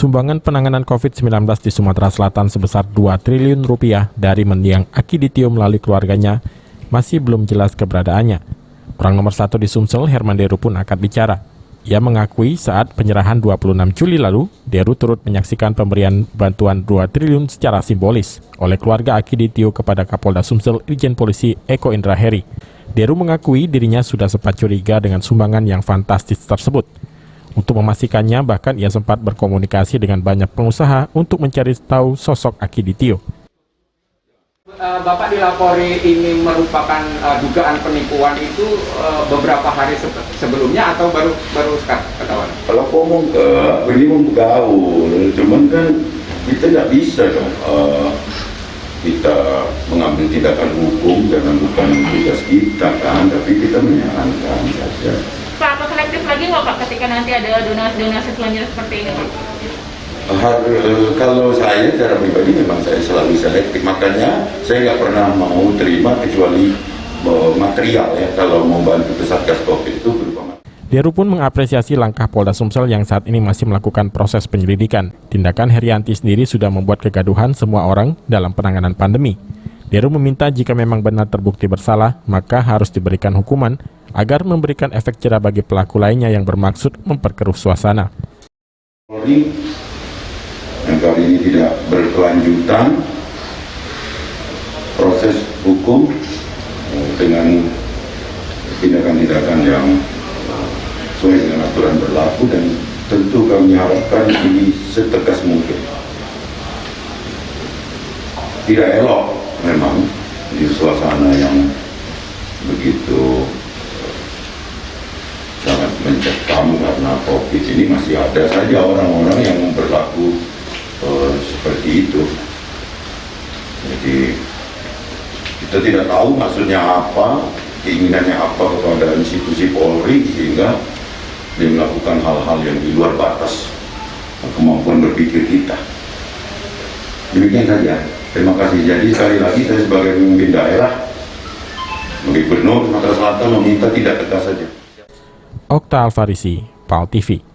Sumbangan penanganan COVID-19 di Sumatera Selatan sebesar 2 triliun rupiah dari mendiang Akiditio melalui keluarganya masih belum jelas keberadaannya. Orang nomor 1 di Sumsel, Herman Deru pun angkat bicara. Ia mengakui saat penyerahan 26 Juli lalu, Deru turut menyaksikan pemberian bantuan 2 triliun secara simbolis oleh keluarga Akiditio kepada Kapolda Sumsel Irjen Polisi Eko Indra Heri. Deru mengakui dirinya sudah sempat curiga dengan sumbangan yang fantastis tersebut. Untuk memastikannya, bahkan ia sempat berkomunikasi dengan banyak pengusaha untuk mencari tahu sosok Akiditio. Bapak dilapori ini merupakan dugaan penipuan itu beberapa hari sebelumnya atau baru sekarang ketahuan? Kalau ngomong ini menggaul, cuman kan kita nggak bisa dong kita mengambil tindakan hukum, karena bukan tugas kita kan, tapi kita menyarankan saja. Pak, apa selektif lagi nggak Pak ketika nanti ada donasi selanjutnya seperti ini Pak? Kalau saya secara pribadi memang saya selalu selektif, makanya saya nggak pernah mau terima kecuali material ya, kalau mau bantu ke Satgas Covid itu berupa material. Deru pun mengapresiasi langkah Polda Sumsel yang saat ini masih melakukan proses penyelidikan. Tindakan Herianti sendiri sudah membuat kegaduhan semua orang dalam penanganan pandemi. Deru meminta jika memang benar terbukti bersalah, maka harus diberikan hukuman agar memberikan efek jera bagi pelaku lainnya yang bermaksud memperkeruh suasana. Polri yang kali ini tidak berkelanjutan, proses hukum dengan tindakan-tindakan yang sesuai dengan aturan berlaku, dan tentu kami harapkan ini setegas mungkin. Tidak elok memang di suasana yang begitu sangat mencekam karena COVID ini, masih ada saja orang-orang yang berlaku seperti itu. Jadi kita tidak tahu maksudnya apa, keinginannya apa kepada institusi Polri sehingga dia melakukan hal-hal yang di luar batas kemampuan berpikir kita. Demikian saja. Terima kasih. Jadi sekali lagi saya sebagai pemimpin daerah, sebagai Gubernur Sumatera Selatan meminta tidak tegas saja. Okta Alfarisi, PAL TV.